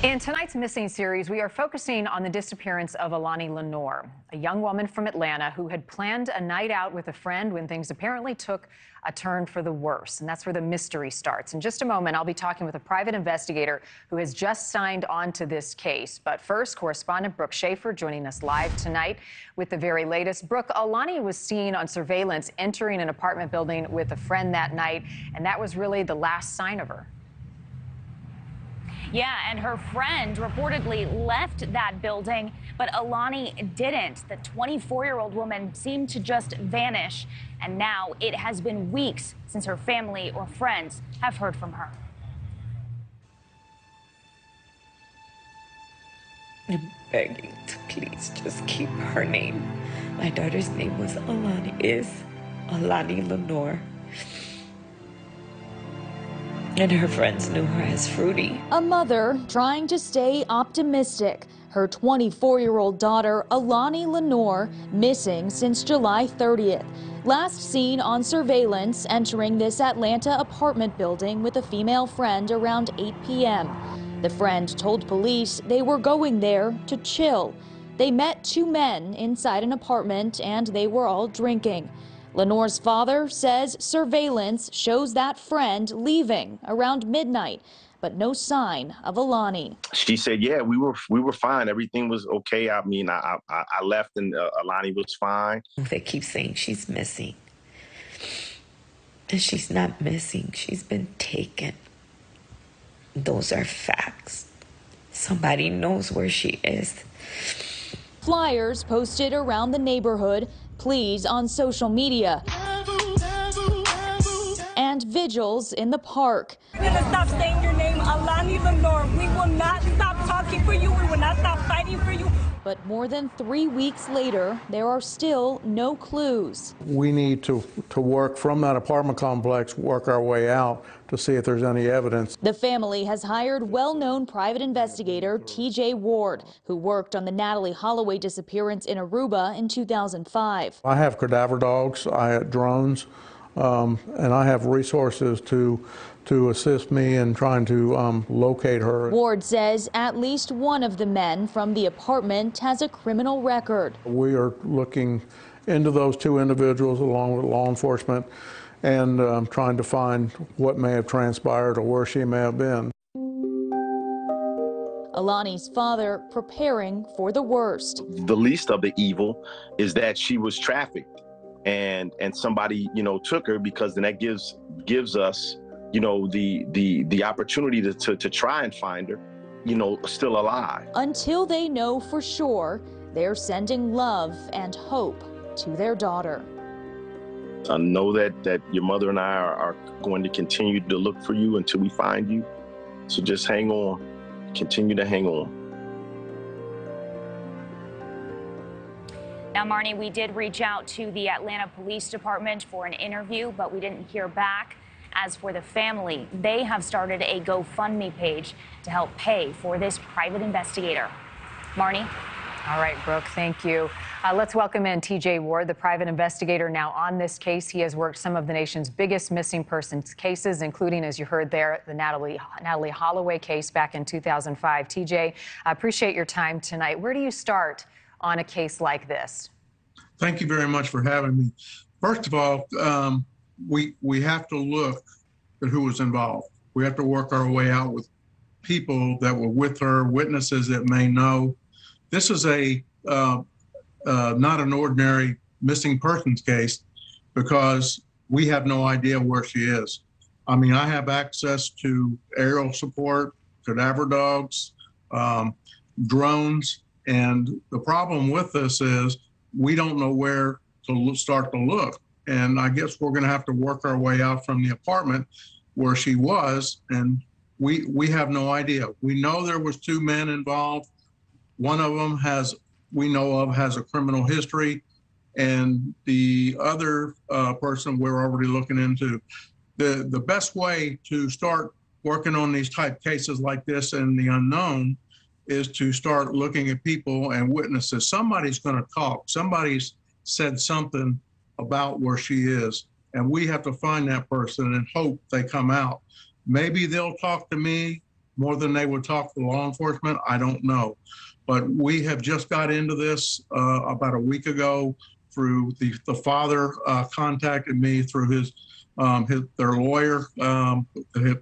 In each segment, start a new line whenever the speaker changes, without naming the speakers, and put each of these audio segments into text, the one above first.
In tonight's Missing series, we are focusing on the disappearance of Allahnia Lenoir, a young woman from Atlanta who had planned a night out with a friend when things apparently took a turn for the worse. And that's where the mystery starts. In just a moment, I'll be talking with a private investigator who has just signed on to this case. But first, correspondent Brooke Schaefer joining us live tonight with the very latest. Brooke, Allahnia was seen on surveillance entering an apartment building with a friend that night, and that was really the last sign of her.
Yeah, and her friend reportedly left that building, but Allahnia didn't. The 24-year-old woman seemed to just vanish, and now it has been weeks since her family or friends have heard from her.
I'm begging to please just keep her name. My daughter's name was Allahnia Lenoir. And her friends knew her as Fruity.
A mother trying to stay optimistic. Her 24-year-old daughter, Allahnia Lenoir, missing since July 30th. Last seen on surveillance entering this Atlanta apartment building with a female friend around 8 p.m. The friend told police they were going there to chill. They met two men inside an apartment and they were all drinking. Lenoir's father says surveillance shows that friend leaving around midnight, but no sign of Allahnia.
She said, yeah, we were fine. Everything was okay. I mean, I left and Allahnia was fine.
They keep saying she's missing. And she's not missing. She's been taken. Those are facts. Somebody knows where she is.
Flyers posted around the neighborhood, pleas on social media, and vigils in the park.
We're going to stop saying your name, Allahnia Lenoir. We will not stop talking for you. We will not stop fighting for you.
But more than 3 weeks later, there are still no clues.
We need to work from that apartment complex, work our way out to see if there's any evidence.
The family has hired well-known private investigator T.J. Ward, who worked on the Natalie Holloway disappearance in Aruba in 2005.
I have cadaver dogs, I have drones, and I have resources to assist me in trying to locate her.
Ward says at least one of the men from the apartment has a criminal record.
We are looking into those two individuals along with law enforcement and trying to find what may have transpired or where she may have been.
Allahnia's father preparing for the worst.
The least of the evil is that she was trafficked and somebody, took her, because then that gives us, the opportunity to try and find her, still alive.
Until they know for sure, they're sending love and hope to their daughter.
I know that your mother and I are going to continue to look for you until we find you. So just hang on, continue to hang on.
Now, Marnie, we did reach out to the Atlanta Police Department for an interview, but we didn't hear back. As for the family, they have started a GoFundMe page to help pay for this private investigator. Marnie?
All right, Brooke, thank you. Let's welcome in T.J. Ward, the private investigator now on this case. He has worked some of the nation's biggest missing persons cases, including, as you heard there, the Natalie Holloway case back in 2005. T.J., I appreciate your time tonight. Where do you start on a case like this?
Thank you very much for having me. First of all, we have to look at who was involved. We have to work our way out with people that were with her, witnesses that may know. This is not an ordinary missing persons case because we have no idea where she is. I mean, I have access to aerial support, cadaver dogs, drones, and the problem with this is we don't know where to start to look. And I guess we're going to have to work our way out from the apartment where she was, and we have no idea. We know there was two men involved. One of them we know of has a criminal history, and the other person we're already looking into. The best way to start working on these type cases like this in the unknown is to start looking at people and witnesses. Somebody's going to talk. Somebody's said something about where she is, and we have to find that person and hope they come out. Maybe they'll talk to me, more than they would talk to law enforcement, I don't know. But we have just got into this about a week ago through the father contacted me through their lawyer,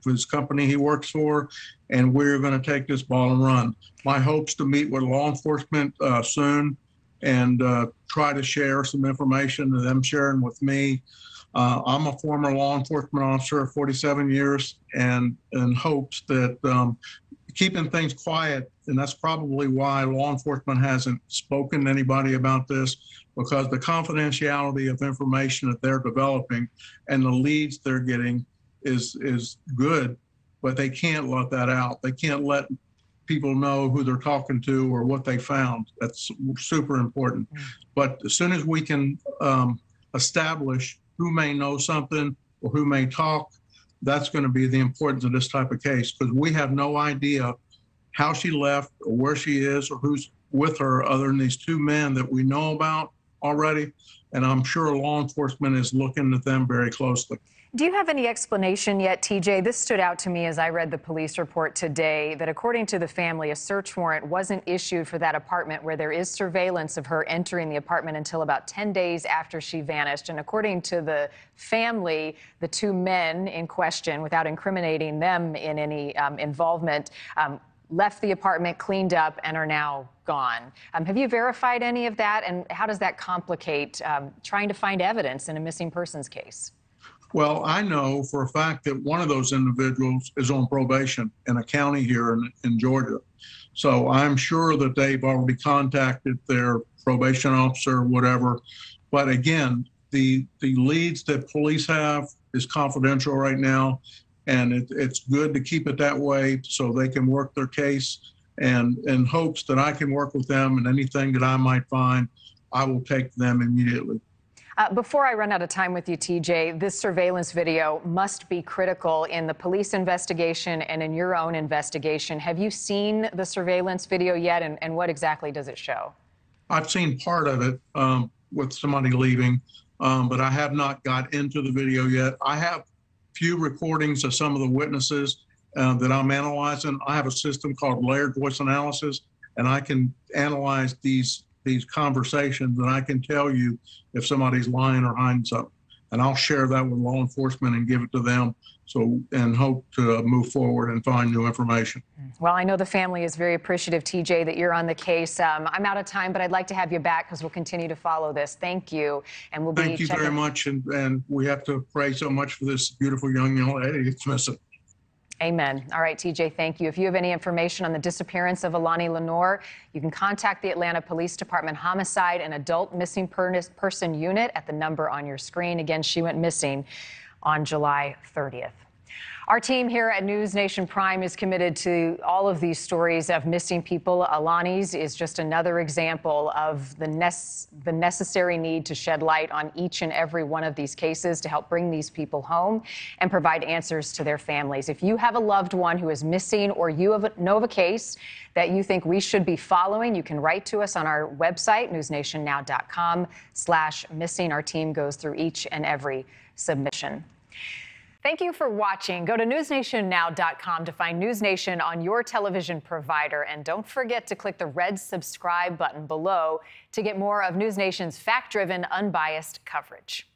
his company he works for, and we're going to take this ball and run. My hope's to meet with law enforcement soon and try to share some information to them sharing with me. I'm a former law enforcement officer, 47 years, and in hopes that keeping things quiet, and that's probably why law enforcement hasn't spoken to anybody about this, because the confidentiality of information that they're developing and the leads they're getting is good, but they can't let that out. They can't let people know who they're talking to or what they found. That's super important. But as soon as we can establish who may know something or who may talk, that's going to be the importance of this type of case, because we have no idea how she left or where she is or who's with her other than these two men that we know about already. And I'm sure law enforcement is looking at them very closely.
Do you have any explanation yet, TJ? This stood out to me as I read the police report today that according to the family, a search warrant wasn't issued for that apartment where there is surveillance of her entering the apartment until about 10 days after she vanished. And according to the family, the two men in question, without incriminating them in any involvement, left the apartment, cleaned up, and are now gone. Have you verified any of that? And how does that complicate trying to find evidence in a missing persons case?
Well, I know for a fact that one of those individuals is on probation in a county here in Georgia. So I'm sure that they've already contacted their probation officer or whatever. But again, the leads that police have is confidential right now. And it's good to keep it that way so they can work their case, and in hopes that I can work with them, and anything that I might find, I will take them immediately.
Before I run out of time with you, TJ, this surveillance video must be critical in the police investigation and in your own investigation. Have you seen the surveillance video yet, and what exactly does it show? I've
seen part of it with somebody leaving, but I have not got into the video yet. I have few recordings of some of the witnesses that I'm analyzing. I have a system called layered voice analysis, and I can analyze these conversations, and I can tell you if somebody's lying or hiding something. And I'll share that with law enforcement and give it to them, and hope to move forward and find new information.
Well, I know the family is very appreciative, TJ, that you're on the case. I'm out of time, but I'd like to have you back because we'll continue to follow this. Thank you. And we'll be
Thank you very much. And we have to pray so much for this beautiful young lady. It's missing.
Amen. All right, TJ, thank you. If you have any information on the disappearance of Allahnia Lenoir, you can contact the Atlanta Police Department Homicide and Adult Missing Person Unit at the number on your screen. Again, she went missing on July 30th. Our team here at NewsNation Prime is committed to all of these stories of missing people. Alani's is just another example of the necessary need to shed light on each and every one of these cases to help bring these people home and provide answers to their families. If you have a loved one who is missing, or you know of a case that you think we should be following, you can write to us on our website, newsnationnow.com/missing. Our team goes through each and every submission. Thank you for watching. Go to newsnationnow.com to find NewsNation on your television provider. And don't forget to click the red subscribe button below to get more of NewsNation's fact-driven, unbiased coverage.